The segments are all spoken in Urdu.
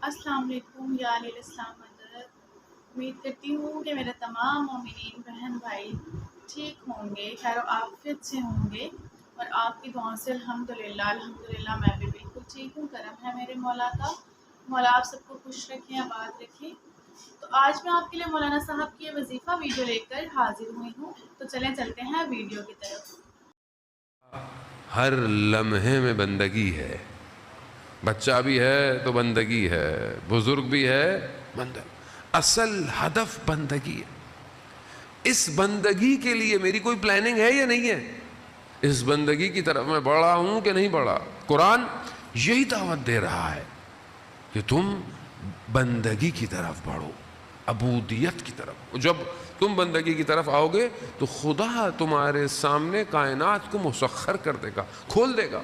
السلام علیکم یا علیہ السلام حضرت. امید کرتی ہوں کہ میرے تمام مومنین بہن بھائی ٹھیک ہوں گے، خیر و عافیت سے ہوں گے، اور آپ کی دعاؤں سے الحمدللہ میں بھی بالکل ٹھیک ہوں. کرم ہے میرے مولا کا. مولا آپ سب کو خوش رکھیں، آباد رکھیں. تو آج میں آپ کے لیے مولانا صاحب کی یہ وظیفہ ویڈیو لے کر حاضر ہوئی ہوں. تو چلتے ہیں ویڈیو کی طرف. ہر لمحے میں بندگی ہے. بچہ بھی ہے تو بندگی ہے، بزرگ بھی ہے، بندگی. اصل ہدف بندگی ہے. اس بندگی کے لیے میری کوئی پلاننگ ہے یا نہیں ہے؟ اس بندگی کی طرف میں بڑھا ہوں کہ نہیں بڑھا؟ قرآن یہی دعوت دے رہا ہے کہ تم بندگی کی طرف بڑھو، عبودیت کی طرف. جب تم بندگی کی طرف آؤ گے تو خدا تمہارے سامنے کائنات کو مسخر کر دے گا، کھول دے گا.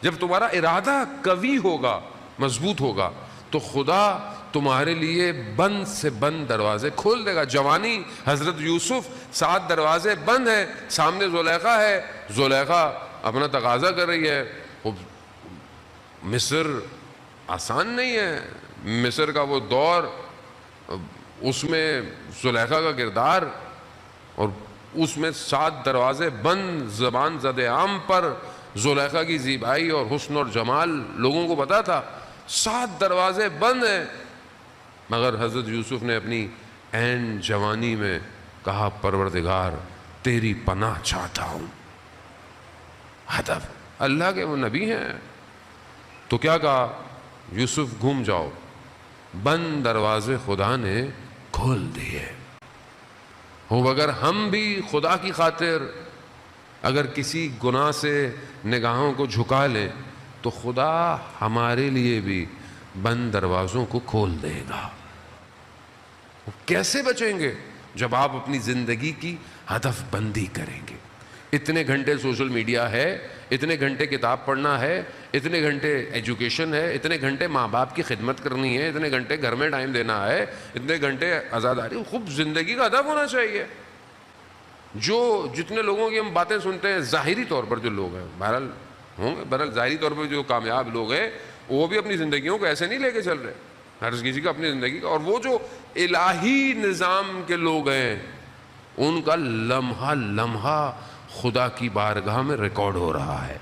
جب تمہارا ارادہ قوی ہوگا، مضبوط ہوگا، تو خدا تمہارے لیے بند سے بند دروازے کھول دے گا. جوانی حضرت یوسف، 7 دروازے بند ہیں، سامنے زلیخا ہے، زلیخا اپنا تقاضا کر رہی ہے. مصر آسان نہیں ہے. مصر کا وہ دور، اس میں زلیخا کا کردار، اور اس میں 7 دروازے بند. زبان زد عام پر زلیخا کی زیبائی اور حسن اور جمال لوگوں کو پتا تھا. 7 دروازے بند ہیں، مگر حضرت یوسف نے اپنی عین جوانی میں کہا پروردگار تیری پناہ چاہتا ہوں. ہدف اللہ کے وہ نبی ہیں. تو کیا کہا؟ یوسف گھوم جاؤ، بند دروازے خدا نے کھول دیے. اگر ہم بھی خدا کی خاطر اگر کسی گناہ سے نگاہوں کو جھکا لیں تو خدا ہمارے لیے بھی بند دروازوں کو کھول دے گا. کیسے بچیں گے؟ جب آپ اپنی زندگی کی ہدف بندی کریں گے. اتنے گھنٹے سوشل میڈیا ہے، اتنے گھنٹے کتاب پڑھنا ہے، اتنے گھنٹے ایجوکیشن ہے، اتنے گھنٹے ماں باپ کی خدمت کرنی ہے، اتنے گھنٹے گھر میں ٹائم دینا ہے، اتنے گھنٹے آزاداری. خوب زندگی کا ہدف ہونا چاہیے. جتنے لوگوں کی ہم باتیں سنتے ہیں ظاہری طور پر، جو لوگ ہیں بہرحال ظاہری طور پر جو کامیاب لوگ ہیں وہ بھی اپنی زندگیوں کو ایسے نہیں لے کے چل رہے. ہر کسی کا اپنی زندگی کا. اور وہ جو الہی نظام کے لوگ ہیں ان کا لمحہ لمحہ خدا کی بارگاہ میں ریکارڈ ہو رہا ہے.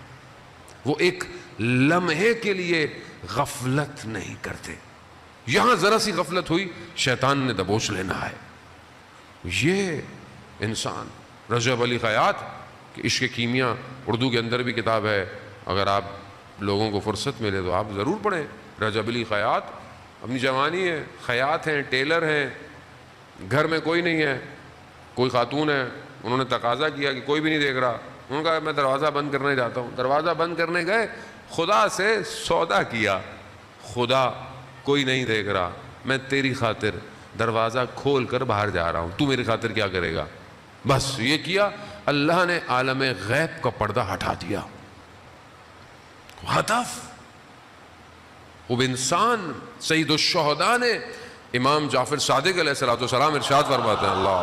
وہ ایک لمحے کے لیے غفلت نہیں کرتے. یہاں ذرا سی غفلت ہوئی شیطان نے دبوچ لینا ہے. یہ انسان رجب علی خیاط کہ عشق کیمیا، اردو کے اندر بھی کتاب ہے، اگر آپ لوگوں کو فرصت ملے تو آپ ضرور پڑھیں. رجب علی خیاط اپنی جوانی ہے، خیاط ہیں، ٹیلر ہیں، گھر میں کوئی نہیں ہے، کوئی خاتون ہے، انہوں نے تقاضا کیا کہ کوئی بھی نہیں دیکھ رہا. انہوں نے کہا میں دروازہ بند کرنے جاتا ہوں. دروازہ بند کرنے گئے، خدا سے سودا کیا. خدا کوئی نہیں دیکھ رہا، میں تیری خاطر دروازہ کھول کر باہر جا رہا ہوں، تو میری خاطر کیا کرے گا؟ بس یہ کیا، اللہ نے عالم غیب کا پردہ ہٹا دیا. ہدف اب انسان. سید الشہداء نے امام جعفر صادق علیہ السلام ارشاد فرماتے ہیں اللہ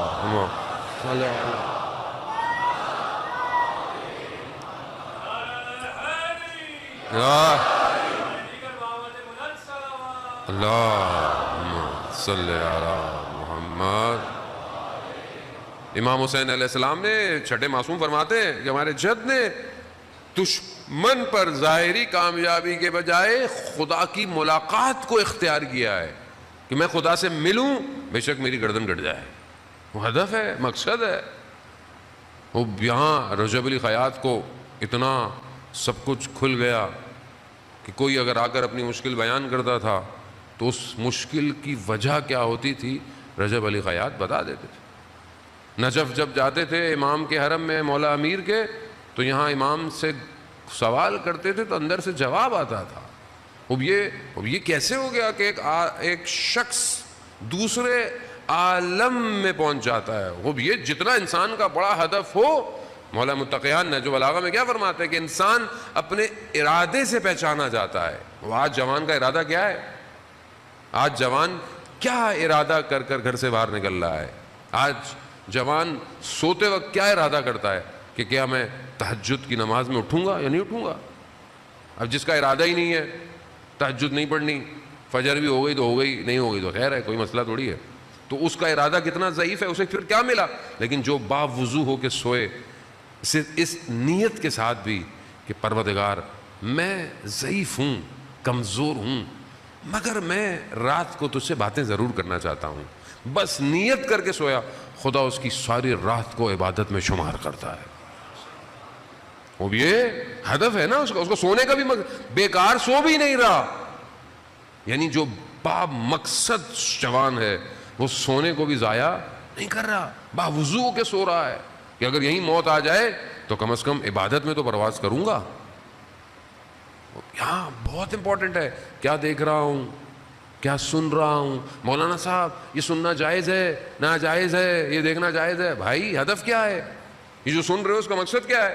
صلی علی محمد. امام حسین علیہ السلام نے چھٹے معصوم فرماتے ہیں کہ ہمارے جد نے دشمن پر ظاہری کامیابی کے بجائے خدا کی ملاقات کو اختیار کیا ہے کہ میں خدا سے ملوں، بے شک میری گردن کٹ جائے. وہ ہدف ہے، مقصد ہے. وہ یہاں رجب علی خیاط کو اتنا سب کچھ کھل گیا کہ کوئی اگر آ کر اپنی مشکل بیان کرتا تھا تو اس مشکل کی وجہ کیا ہوتی تھی رجب علی خیاط بتا دیتے تھے. نجف جب جاتے تھے امام کے حرم میں مولا امیر کے، تو یہاں امام سے سوال کرتے تھے تو اندر سے جواب آتا تھا. اب یہ کیسے ہو گیا کہ ایک شخص دوسرے عالم میں پہنچ جاتا ہے. اب یہ جتنا انسان کا بڑا ہدف ہو، مولا متقیان نے جو بلاغہ میں کیا فرماتے ہیں کہ انسان اپنے ارادے سے پہچانا جاتا ہے. وہ آج جوان کا ارادہ کیا ہے؟ آج جوان کیا ارادہ کر کر گھر سے باہر نکل رہا ہے؟ آج جوان سوتے وقت کیا ارادہ کرتا ہے؟ کہ کیا میں تہجد کی نماز میں اٹھوں گا یا نہیں اٹھوں گا. اب جس کا ارادہ ہی نہیں ہے تہجد نہیں پڑھنی، فجر بھی ہو گئی تو ہو گئی، نہیں ہو گئی تو خیر ہے، کوئی مسئلہ تھوڑی ہے، تو اس کا ارادہ کتنا ضعیف ہے، اسے پھر کیا ملا. لیکن جو باوضو ہو کے سوئے صرف اس نیت کے ساتھ بھی کہ پروردگار میں ضعیف ہوں، کمزور ہوں، مگر میں رات کو تجھ سے باتیں ضرور کرنا چاہتا ہوں، بس نیت کر کے سویا، خدا اس کی ساری رات کو عبادت میں شمار کرتا ہے. وہ یہ ہدف ہے نا اس کو سونے کا بھی بیکار سو بھی نہیں رہا. یعنی جو با مقصد جوان ہے وہ سونے کو بھی ضائع نہیں کر رہا، باوضو کے سو رہا ہے کہ اگر یہی موت آ جائے تو کم از کم عبادت میں تو پرواز کروں گا. یہاں بہت امپورٹنٹ ہے کیا دیکھ رہا ہوں، کیا سن رہا ہوں. مولانا صاحب یہ سننا جائز ہے، ناجائز ہے، یہ دیکھنا جائز ہے. بھائی ہدف کیا ہے؟ یہ جو سن رہے ہو اس کا مقصد کیا ہے؟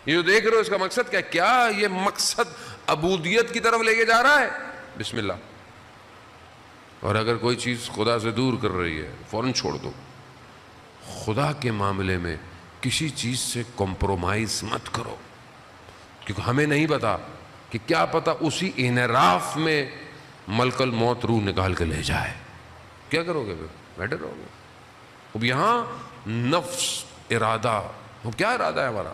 یہ جو دیکھ رہے ہو اس کا مقصد کیا ہے؟ کیا یہ مقصد عبودیت کی طرف لے کے جا رہا ہے؟ بسم اللہ. اور اگر کوئی چیز خدا سے دور کر رہی ہے فوراً چھوڑ دو. خدا کے معاملے میں کسی چیز سے کمپرومائز مت کرو، کیونکہ ہمیں نہیں پتا کہ کیا پتا اسی انحراف میں ملک الموت روح نکال کے لے جائے. کیا کرو گے پھر؟ بیٹھے رہو گے. اب یہاں نفس ارادہ، وہ کیا ارادہ ہے ہمارا؟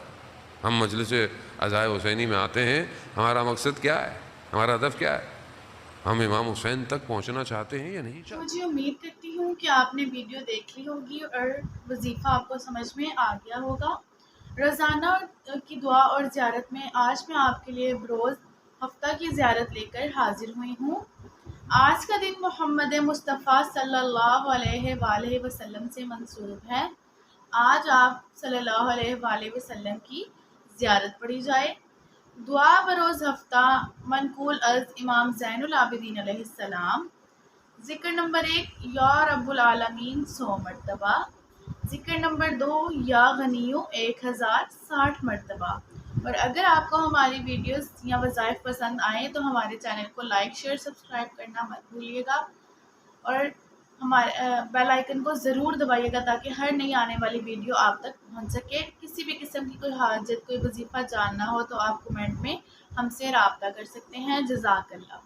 ہم مجلس عزائے حسینی میں آتے ہیں، ہمارا مقصد کیا ہے، ہمارا ہدف کیا ہے؟ ہم امام حسین تک پہنچنا چاہتے ہیں یا نہیں چاہتے؟ مجھے امید کرتی ہوں کہ آپ نے ویڈیو دیکھ لی ہوگی اور وظیفہ آپ کو سمجھ میں آ گیا ہوگا. روزانہ کی دعا اور زیارت میں آج میں آپ کے لیے بروز ہفتہ کی زیارت لے کر حاضر ہوئی ہوں. آج کا دن محمد مصطفیٰ صلی اللہ علیہ وآلہ وسلم سے منسوب ہے. آج آپ صلی اللہ علیہ وآلہ وسلم کی زیارت پڑھی جائے. دعا بروز ہفتہ منقول از امام زین العابدین علیہ السلام. ذکر نمبر 1 یا رب العالمین 100 مرتبہ. ذکر نمبر 2 یا غنیو 1060 مرتبہ. اور اگر آپ کو ہماری ویڈیوز یا وظائف پسند آئیں تو ہمارے چینل کو لائک شیئر سبسکرائب کرنا مت بھولیے گا، اور ہمارے بیل آئیکن کو ضرور دبائیے گا تاکہ ہر نئی آنے والی ویڈیو آپ تک پہنچ سکے. کسی بھی قسم کی کوئی حاجت، کوئی وظیفہ جاننا ہو تو آپ کمنٹ میں ہم سے رابطہ کر سکتے ہیں. جزاک اللہ.